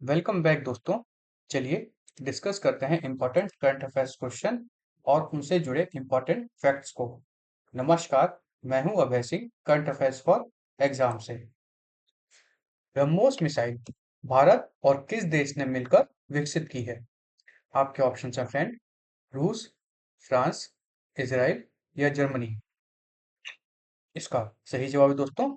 Welcome back दोस्तों। चलिए discuss करते हैं इंपॉर्टेंट करंट अफेयर्स क्वेश्चन और उनसे जुड़े इंपॉर्टेंट फैक्ट्स को। नमस्कार, मैं हूं Abhay Singh, current affairs for exam से। ब्रह्मोस मिसाइल भारत और किस देश ने मिलकर विकसित की है? आपके ऑप्शन हैं फ्रेंड, रूस, फ्रांस, इसराइल या जर्मनी। इसका सही जवाब है दोस्तों,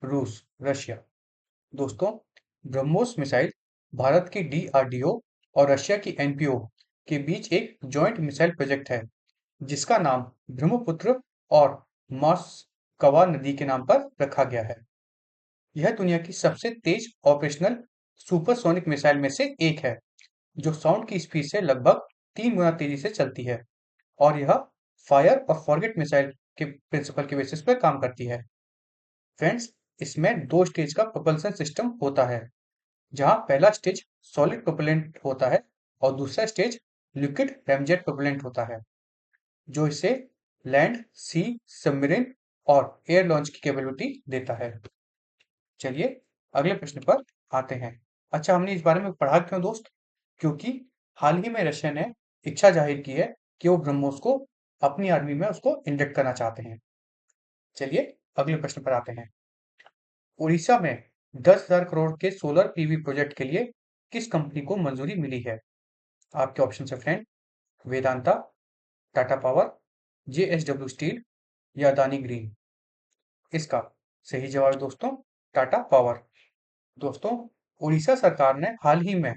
रूस, रशिया। दोस्तों, ब्रह्मोस मिसाइल भारत की डीआरडीओ और रशिया की एनपीओ के बीच एक जॉइंट मिसाइल प्रोजेक्ट है, जिसका नाम ब्रह्मपुत्र और मॉस्कवा नदी के नाम पर रखा गया है। यह दुनिया की सबसे तेज ऑपरेशनल सुपरसोनिक मिसाइल में से एक है, जो साउंड की स्पीड से लगभग 3 गुना तेजी से चलती है, और यह फायर और फॉरगेट मिसाइल के प्रिंसिपल के बेसिस पर काम करती है। फ्रेंड्स, इसमें 2 स्टेज का propulsion सिस्टम होता है, जहां पहला स्टेज सॉलिड प्रोपेलेंट होता है और दूसरा स्टेज लिक्विड रैमजेट प्रोपेलेंट होता है, जो इसे लैंड, सी, सबमरीन और एयर लॉन्च की कैपेबिलिटी देता है। चलिए अगले प्रश्न पर आते हैं। अच्छा, हमने इस बारे में पढ़ा क्यों दोस्त? क्योंकि हाल ही में रशिया ने इच्छा जाहिर की है कि वो ब्रह्मोस को अपनी आर्मी में उसको इंजेक्ट करना चाहते हैं। चलिए अगले प्रश्न पर आते हैं। उड़ीसा में 10,000 करोड़ के सोलर पीवी प्रोजेक्ट के लिए किस कंपनी को मंजूरी मिली है? आपके ऑप्शन है friend, Vedanta, Tata power, JSW steel या अदानी ग्रीन। इसका सही जवाब है दोस्तों, टाटा पावर। दोस्तों, उड़ीसा सरकार ने हाल ही में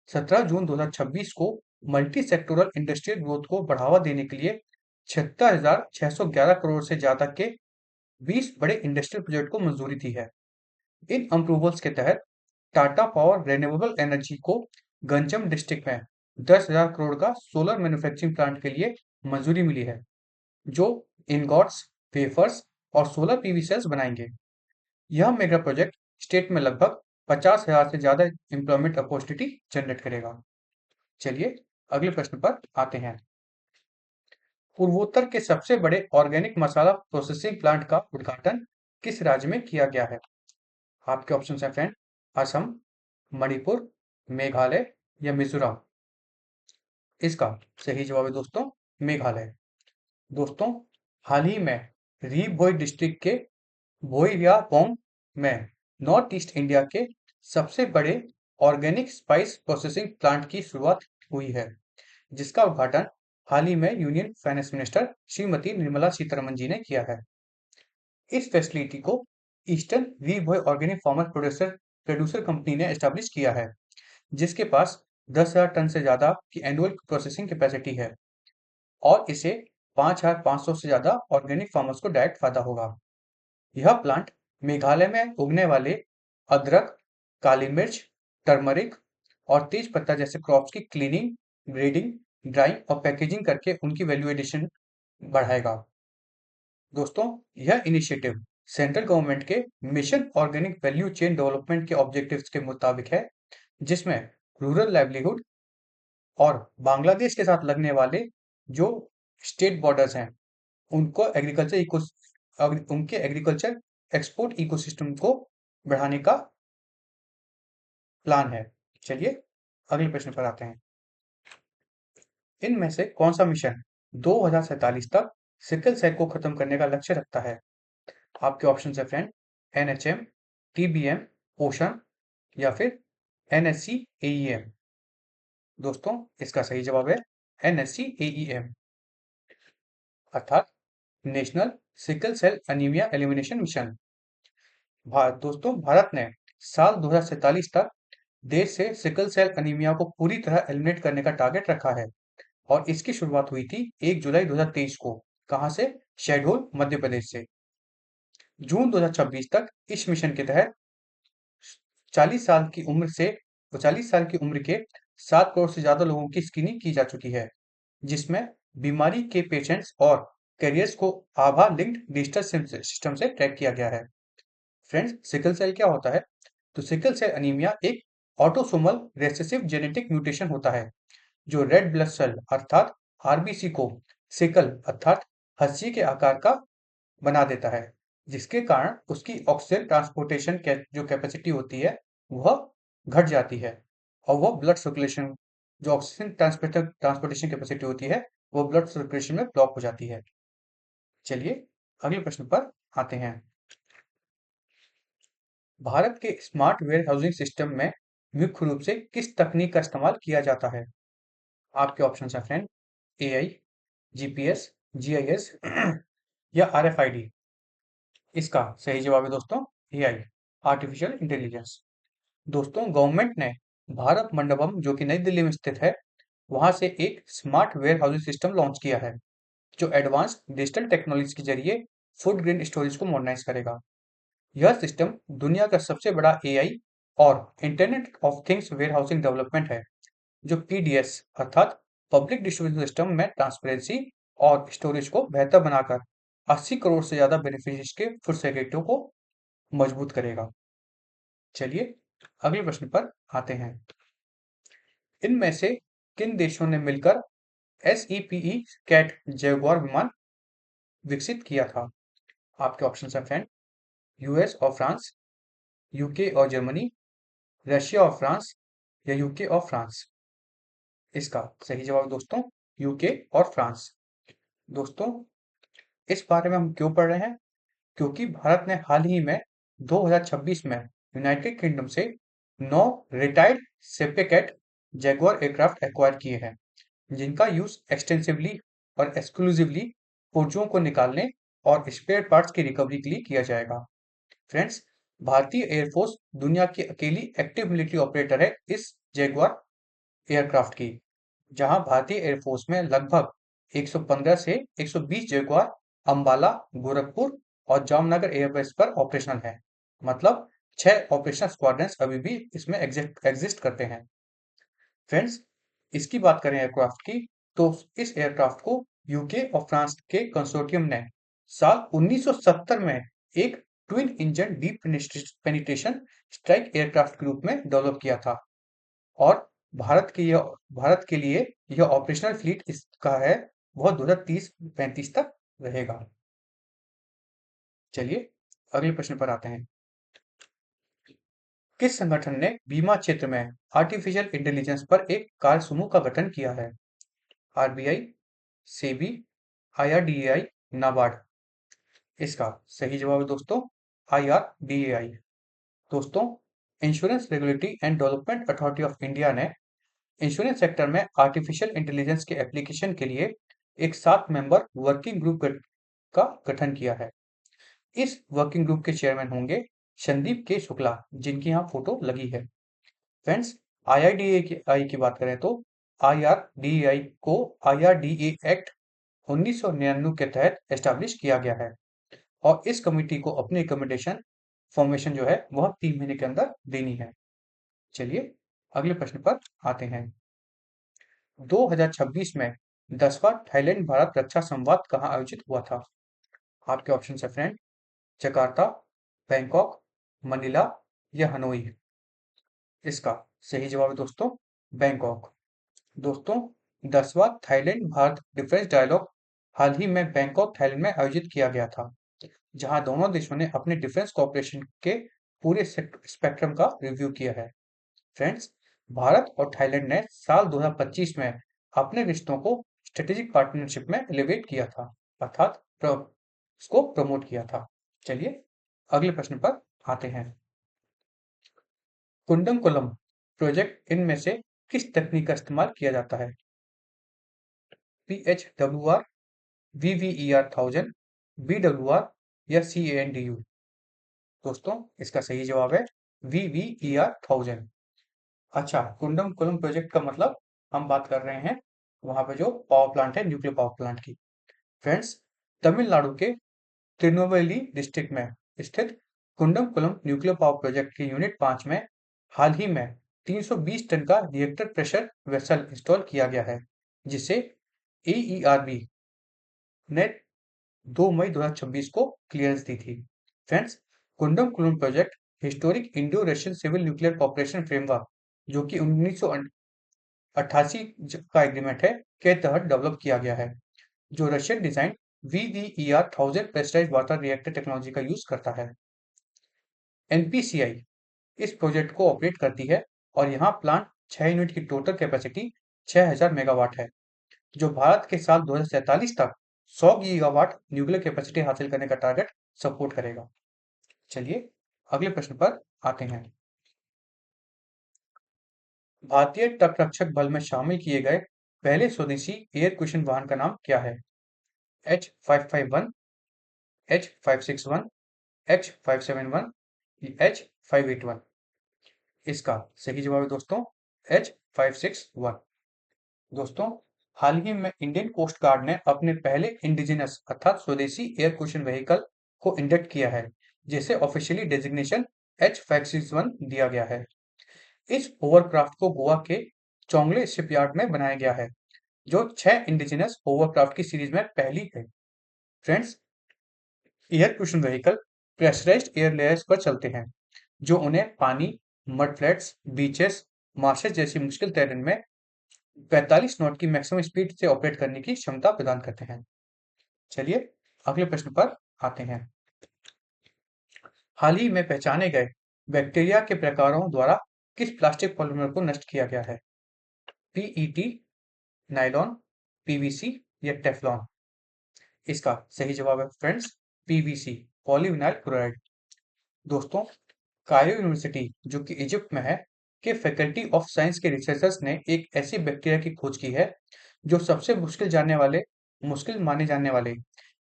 17 जून 2026 को मल्टी सेक्टोरल इंडस्ट्रियल ग्रोथ को बढ़ावा देने के लिए 76,611 करोड़ से ज्यादा के 20 बड़े इंडस्ट्रियल प्रोजेक्ट को मंजूरी दी है। इन अप्रूवल्स के तहत टाटा पावर रिन्यूएबल एनर्जी को गंजम डिस्ट्रिक्ट में 10,000 करोड़ का सोलर मैन्युफैक्चरिंग प्लांट के लिए मंजूरी मिली है, जो इनगॉट्स, वेफर्स और सोलर पीवी सेल्स बनाएंगे। यह मेगा प्रोजेक्ट स्टेट में लगभग 50,000 से ज्यादा एम्प्लॉयमेंट अपॉर्चुनिटी जनरेट करेगा। चलिए अगले प्रश्न पर आते हैं। पूर्वोत्तर के सबसे बड़े ऑर्गेनिक मसाला प्रोसेसिंग प्लांट का उद्घाटन किस राज्य में किया गया है? आपके ऑप्शन है फ्रेंड, असम, मणिपुर, मेघालय या मिजोरम। इसका सही जवाब है दोस्तों, मेघालय। दोस्तों, हाल ही में री भोई डिस्ट्रिक्ट के भोईरियापोंग में नॉर्थ ईस्ट इंडिया के सबसे बड़े ऑर्गेनिक स्पाइस प्रोसेसिंग प्लांट की शुरुआत हुई है, जिसका उद्घाटन हाल ही में union finance minister Shrimati Nirmala Sitharaman ji ने किया है। इस फैसिलिटी को ईस्टर्न वी Bhoi organic farmer producer company ने एस्टेब्लिश किया है, जिसके पास 10,000 टन से ज्यादा की एनुअल प्रोसेसिंग कैपेसिटी है, और इसे 5,500 से ज्यादा ऑर्गेनिक फार्मर्स को डायरेक्ट फायदा होगा। यह प्लांट मेघालय में उगने वाले अदरक, काली मिर्च, टर्मरिक और तेज पत्ता जैसे क्रॉप्स की क्लीनिंग, ग्रेडिंग, ड्राइंग और पैकेजिंग करके उनकी वैल्यू एडिशन बढ़ाएगा। दोस्तों, यह इनिशिएटिव सेंट्रल गवर्नमेंट के mission organic value chain development के ऑब्जेक्टिव्स के मुताबिक है, जिसमें रूरल लाइवलीहुड और बांग्लादेश के साथ लगने वाले जो स्टेट बॉर्डर्स हैं, उनको उनके एग्रीकल्चर एक्सपोर्ट इकोसिस्टम को बढ़ाने का प्लान है। चलिए अगले प्रश्न पर आते हैं। इनमें से कौन सा मिशन 2047 तक सिकल सेल को खत्म करने का लक्ष्य रखता है? आपके ऑप्शन है फ्रेंड, एनएचएम, टीबीएम, पोषण या फिर एनएससी एईएम। दोस्तों, इसका सही जवाब है एनएससी एईएम, अर्थात national sickle cell anaemia elimination mission. दोस्तों, भारत ने साल 2047 तक देश से सिकल सेल एनीमिया को पूरी तरह एलिमिनेट करने का टारगेट रखा है, और इसकी शुरुआत हुई थी 1 जुलाई 2023 को। कहां से? शहडोल, मध्य प्रदेश से। जून 2026 तक इस मिशन के तहत 40 साल की उम्र से 40 साल की उम्र के 7 करोड़ से ज्यादा लोगों की स्क्रीनिंग की जा चुकी है, जिसमें बीमारी के पेशेंट्स और कैरियर्स को आभा लिंक्ड डिजिटल सिस्टम से ट्रैक किया गया है। फ्रेंड्स, सिकल सेल क्या होता है? तो सिकल सेल अनीमिया एक ऑटोसोमल रेसेसिव जेनेटिक म्यूटेशन होता है, जो रेड ब्लड सेल अर्थात आरबीसी को सिकल अर्थात हंसी के आकार का बना देता है, जिसके कारण उसकी ऑक्सीजन ट्रांसपोर्टेशन जो कैपेसिटी होती है वह घट जाती है, और वो ब्लड सर्कुलेशन, जो ऑक्सीजन ट्रांसपोर्टेशन कैपेसिटी होती है, वो ब्लड सर्कुलेशन में ब्लॉक हो जाती है। चलिए अगले प्रश्न पर आते हैं। भारत के स्मार्ट वेयर हाउसिंग सिस्टम में मुख्य रूप से किस तकनीक का इस्तेमाल किया जाता है? आपके ऑप्शन है फ्रेंड, एआई, जीपीएस, जीआईएस या आरएफआईडी। इसका सही जवाब है दोस्तों एआई, आर्टिफिशियल इंटेलिजेंस। दोस्तों गवर्नमेंट ने भारत मंडपम, जो कि नई दिल्ली में स्थित है, वहां से एक smart warehousing system launch किया है, जो एडवांस डिजिटल टेक्नोलॉजी के जरिए फूड ग्रेन स्टोरेज को मॉडर्नाइज करेगा। यह सिस्टम दुनिया का सबसे बड़ा एआई और internet of things warehousing development है, जो पीडीएस अर्थात पब्लिक डिस्ट्रीब्यूशन सिस्टम में ट्रांसपेरेंसी और स्टोरेज को बेहतर बनाकर 80 करोड़ से ज्यादा बेनिफिशियरीज के फूड सिक्योरिटी को मजबूत करेगा। चलिए अगले प्रश्न पर आते हैं। इनमें से किन देशों ने मिलकर एसईपीई कैट जैगुआर विमान विकसित किया था? आपके ऑप्शन है फ्रेंड, यूएस और फ्रांस, यूके और जर्मनी, रशिया और फ्रांस या यूके और फ्रांस। इसका सही जवाब दोस्तों यूके और फ्रांस। दोस्तों इस बारे में हम क्यों पढ़ रहे हैं? क्योंकि भारत ने हाल ही में 2026 में यूनाइटेड किंगडम से 9 रिटायर्ड सेपेकेट जैगुआर एयरक्राफ्ट एक्वायर किए हैं, जिनका यूज एक्सटेंसिवली और एक्सक्लूसिवली पुर्जों को निकालने और स्पेयर पार्ट्स की रिकवरी के लिए किया जाएगा। फ्रेंड्स, भारतीय एयरफोर्स दुनिया की अकेली एक्टिव मिलिट्री ऑपरेटर है इस जैगुआर एयरक्राफ्ट की, जहां भारतीय एयरफोर्स में लगभग 115 से 120 जैगुआर अंबाला, गोरखपुर और जामनगर एयरबेस पर ऑपरेशनल है। मतलब 6 ऑपरेशनल स्क्वाड्रंस अभी भी इसमें एग्जिस्ट करते हैं। फ्रेंड्स, इसकी बात करें एयरक्राफ्ट की, तो इस एयरक्राफ्ट को यूके और फ्रांस के कंसोर्टियम ने साल 1970 में एक twin engine deep penetration strike aircraft के रूप में डेवलप किया था, और भारत के लिए यह ऑपरेशनल फ्लीट इसका है, वह 2030-35 तक रहेगा। चलिए अगले प्रश्न पर आते हैं। किस संगठन ने बीमा क्षेत्र में आर्टिफिशियल इंटेलिजेंस पर एक कार्य समूह का गठन किया है? RBI, SEBI, IRDAI, NABARD. इसका सही जवाब है दोस्तों आईआरडीएआई। दोस्तों insurance regulatory and development authority of India ने इंश्योरेंस सेक्टर में आर्टिफिशियल इंटेलिजेंस के एप्लीकेशन के लिए एक 7 मेंबर वर्किंग ग्रुप का गठन किया है। इस वर्किंग ग्रुप के चेयरमैन होंगे संदीप के शुक्ला, जिनकी यहाँ फोटो लगी है। फ्रेंड्स, आईआरडीएआई की बात करें तो आईआरडीएआई को आईआरडीए एक्ट 1999 के तहत एस्टैब्लिश किया गया है, और इस कमेटी को अपनी रिकमेंडेशन फॉर्मेशन जो है वह 3 महीने के अंदर देनी है। चलिए अगले प्रश्न पर आते हैं। 2026 में 10वां थाईलैंड भारत रक्षा संवाद कहाँ आयोजित हुआ था? आपके ऑप्शन है फ्रेंड, जकार्ता, बैंकॉक, मनीला या हनोई। इसका सही जवाब है दोस्तों बैंकॉक। दोस्तों 10वां थाईलैंड भारत डिफेंस डायलॉग हाल ही में बैंकॉक थाईलैंड में आयोजित किया गया था, जहां दोनों देशों ने अपने डिफेंस कॉपरेशन के पूरे स्पेक्ट्रम का रिव्यू किया है। फ्रेंड्स, भारत और थाईलैंड ने साल 2025 में अपने रिश्तों को स्ट्रेटेजिक पार्टनरशिप में एलिवेट किया था, अर्थात उसको प्रमोट किया था। चलिए अगले प्रश्न पर आते हैं। कुंडमकुलम प्रोजेक्ट इनमें से किस तकनीक का इस्तेमाल किया जाता है? PHWR, VVER 1000, BWR या CANDU? दोस्तों इसका सही जवाब है VVER 1000। अच्छा, कुंडमकुलम प्रोजेक्ट का मतलब हम बात कर रहे हैं वहां पे जो पावर प्लांट है, न्यूक्लियर पावर प्लांट की। फ्रेंड्स, तमिलनाडु के तिरुनेलवेली डिस्ट्रिक्ट में स्थित कुंडमकुलम न्यूक्लियर पावर प्रोजेक्ट के यूनिट 5 में हाल ही में 320 टन का रिएक्टर प्रेशर वेसल इंस्टॉल किया गया है, जिसे AERB ने 2 मई 2026 को क्लियरेंस दी थी। Friends, Kudankulam project historic Indo Russian civil nuclear cooperation framework, जो कि 1988 का एग्रीमेंट है, के तहत डेवलप किया गया है, जो Russian design VVER 1000 pressurised water reactor technology का यूज करता है। NPCI इस प्रोजेक्ट को ऑपरेट करती है, और यहाँ प्लांट 6 यूनिट की टोटल कैपेसिटी 6000 मेगावाट है, जो भारत के साल 2047 तक 100 गीगावाट न्यूक्लियर कैपेसिटी हासिल करने का टारगेट सपोर्ट करेगा। चलिए अगले प्रश्न पर आते हैं। भारतीय तटरक्षक बल में शामिल किए गए पहले स्वदेशी एयर क्वेश्चन वाहन का नाम क्या है? H551, H561, H571, H581। इसका सही जवाब है दोस्तों H561। दोस्तों, हाल ही में इंडियन कोस्ट गार्ड ने अपने पहले इंडिजिनस अर्थात स्वदेशी एयर क्वेश्चन व्हीकल को इंडक्ट किया है, जिसे ऑफिशियली डेजिग्नेशन H561 दिया गया है। इस होवरक्राफ्ट को गोवा के चोंगले शिपयार्ड में बनाया गया है, जो 6 इंडिजिनस होवरक्राफ्ट की सीरीज में पहली है। Friends, air cushion vehicle pressurised air layers पर चलते हैं, जो उन्हें पानी, मड फ्लैट्स, बीचेस, मार्शेस जैसी मुश्किल टेरेन में 45 नॉट की मैक्सिमम स्पीड से ऑपरेट करने की क्षमता प्रदान करते हैं। चलिए अगले प्रश्न पर आते हैं। हाल ही में पहचाने गए बैक्टीरिया के प्रकारों द्वारा किस प्लास्टिक पॉलीमर को नष्ट किया गया है? पीईटी, नायलॉन, पीवीसी या टेफ्लॉन? इसका सही जवाब है फ्रेंड्स पीवीसी, पॉलीविनाइल क्लोराइड। दोस्तों, कायरो यूनिवर्सिटी जो कि इजिप्ट में है के फैकल्टी ऑफ साइंस के रिसर्चर्स ने एक ऐसी बैक्टीरिया की खोज की है जो सबसे मुश्किल माने जाने वाले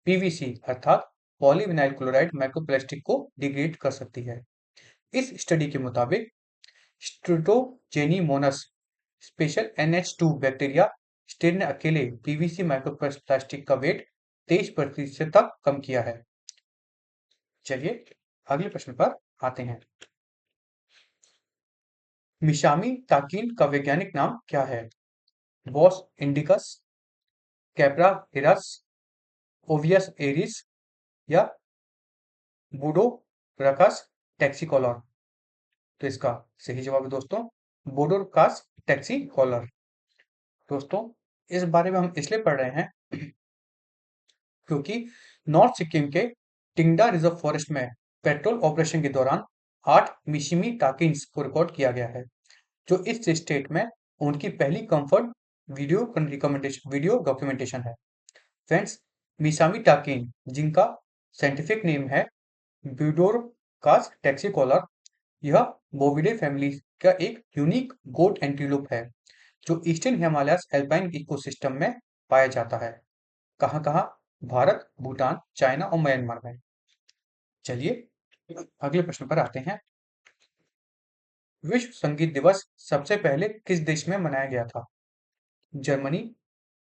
पीवीसी अर्थात पॉलीविनाइल क्लोराइड माइक्रोप्लास्टिक को डिग्रेड कर सकती है। इस स्टडी के मुताबिक स्ट्रिप्टोजेनिमोनस स्पेशल NH2 बैक्टीरिया स्टेन ने अकेले पीवीसी माइक्रोप्लास्टिक का वेट 23% तक कम किया है। चलिए अगले प्रश्न पर आते हैं। मिशामी टाकिन का वैज्ञानिक नाम क्या है? Bos indicus, Capra हिरस, obvious Eris या बोडोरकस टैक्सिकोलर? तो इसका सही जवाब है दोस्तों बोडोरकस टैक्सिकोलर। दोस्तों, इस बारे में हम इसलिए पढ़ रहे हैं क्योंकि नॉर्थ सिक्किम के टिंगडा रिजर्व फॉरेस्ट में पेट्रोल ऑपरेशन के दौरान 8 मिशिमी टाकिन्स को रिकॉर्ड किया गया है, जो इस स्टेट में उनकी पहली कंफर्ट वीडियो डॉक्यूमेंटेशन है। फ्रेंड्स, मिसामी टाकिन जिनका साइंटिफिक नेम है ब्यूडोरकास टैक्सिकोलर, यह बोविडे फैमिली का एक यूनिक गोट एंटीलोप है जो ईस्टर्न हिमालयस एल्पाइन इकोसिस्टम में पाया जाता है। कहाँ कहाँ? भारत, भूटान, चाइना और म्यांमार में। चलिए अगले प्रश्न पर आते हैं। विश्व संगीत दिवस सबसे पहले किस देश में मनाया गया था? जर्मनी,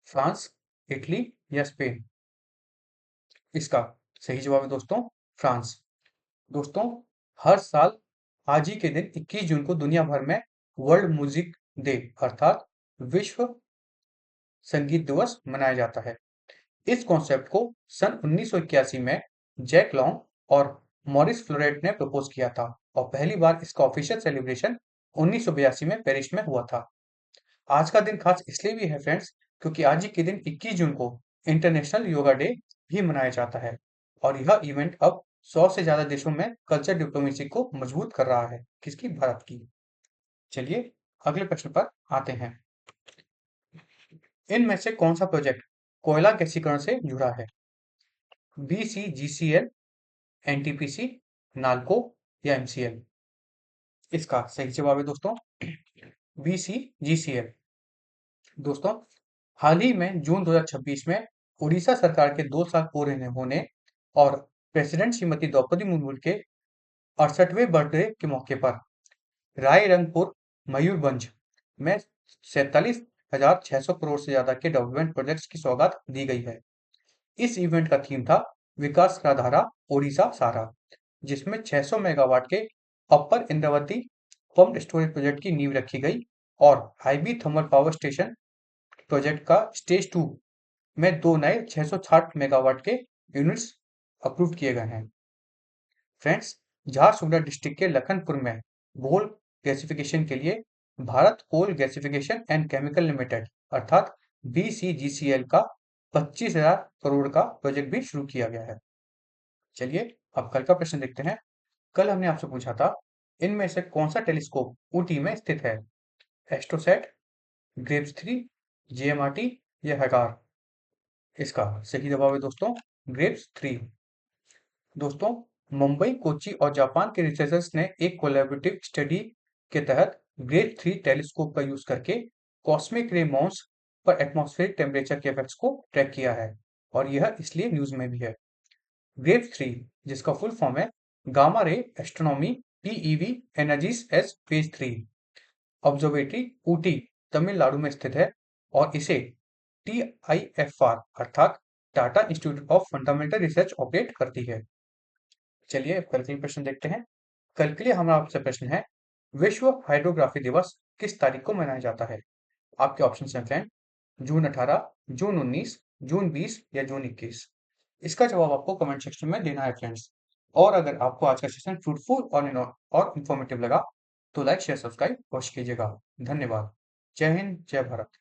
फ्रांस, इटली या स्पेन? इसका सही जवाब है दोस्तों फ्रांस। दोस्तों, हर साल आज ही के दिन 21 जून को दुनिया भर में वर्ल्ड म्यूजिक डे अर्थात विश्व संगीत दिवस मनाया जाता है। इस कॉन्सेप्ट को सन 1981 में जैक लॉन्ग और मॉरिस फ्लोरेट ने प्रपोज किया था और पहली बार इसका ऑफिशियल सेलिब्रेशन 1982 में पेरिस में हुआ था। आज का दिन खास इसलिए भी है फ्रेंड्स क्योंकि आज ही के दिन 21 जून को इंटरनेशनल योगा डे भी मनाया जाता है और यह इवेंट अब 100 से ज्यादा देशों में कल्चर डिप्लोमेसी को मजबूत कर रहा है। किसकी? भारत की। चलिए अगले प्रश्न पर आते हैं। इनमें से कौन सा प्रोजेक्ट कोयला गैसीकरण से जुड़ा है? BCGCL, NTPC, नाल्को या MCL? इसका सही जवाब है दोस्तों BCGCL। दोस्तों, हाल ही में जून 2026 में उड़ीसा सरकार के 2 साल पूरे होने और प्रेसिडेंट श्रीमती द्रौपदी मुर्मू के 68वें बर्थडे के मौके पर रायरंगपुर मयूरभंज में 47,600 करोड़ से ज्यादा के डेवलपमेंट प्रोजेक्ट्स की सौगात दी गई है। इस इवेंट का थीम था विकास का धारा ओडिशा सारा, जिसमें 600 मेगावाट के अपर इंद्रावती पम्प स्टोरेज प्रोजेक्ट की नींव रखी गई और IB thermal power station project का स्टेज 2 में 2 नए 660 मेगावाट के यूनिट्स अप्रूव किए गए हैं। फ्रेंड्स, झारसुगुड़ा डिस्ट्रिक्ट के लखनपुर में कोल गैसिफिकेशन के लिए Bharat coal gasification and chemical limited अर्थात BCGCL का 25,000 करोड़ का प्रोजेक्ट भी शुरू किया गया है। चलिए अब कल का प्रश्न देखते हैं। कल हमने आपसे पूछा था इनमें से कौन सा टेलीस्कोप ऊटी में स्थित है? एस्ट्रोसेट, ग्रेव्स 3, जीएमआरटी या हैगार? इसका सही जवाब है दोस्तों ग्रेव्स 3। दोस्तों, मुंबई, कोच्चि और जापान के रिसर्चर्स ने एक कोलैबोरेटिव स्टडी के तहत ग्रेव 3 टेलीस्कोप का यूज करके कॉस्मिक रे मॉन्स पर एटमॉस्फेरिक टेम्परेचर के इफेक्ट्स को ट्रैक किया है और यह इसलिए न्यूज में भी है। ग्रेव 3, जिसका फुल फॉर्म है gamma ray astronomy PeV energies एज फेज 3, ऑब्जर्वेटरी ऊटी, तमिलनाडु में स्थित है और इसे TIFR अर्थात Tata institute of fundamental research operate करती है। चलिए अब कल के लिए प्रश्न देखते हैं। कल के लिए हमारा आपसे प्रश्न है, विश्व हाइड्रोग्राफी दिवस किस तारीख को मनाया जाता है? आपके ऑप्शन हैं फ्रेंड, जून 18, जून 19, जून 20 या जून 21। इसका जवाब आपको कमेंट सेक्शन में देना है फ्रेंड्स। और अगर आपको आज का सेशन फ्रूटफुल और इन्फॉर्मेटिव लगा तो लाइक शेयर सब्सक्राइब अवश्य कीजिएगा। धन्यवाद। जय हिंद, जय भारत।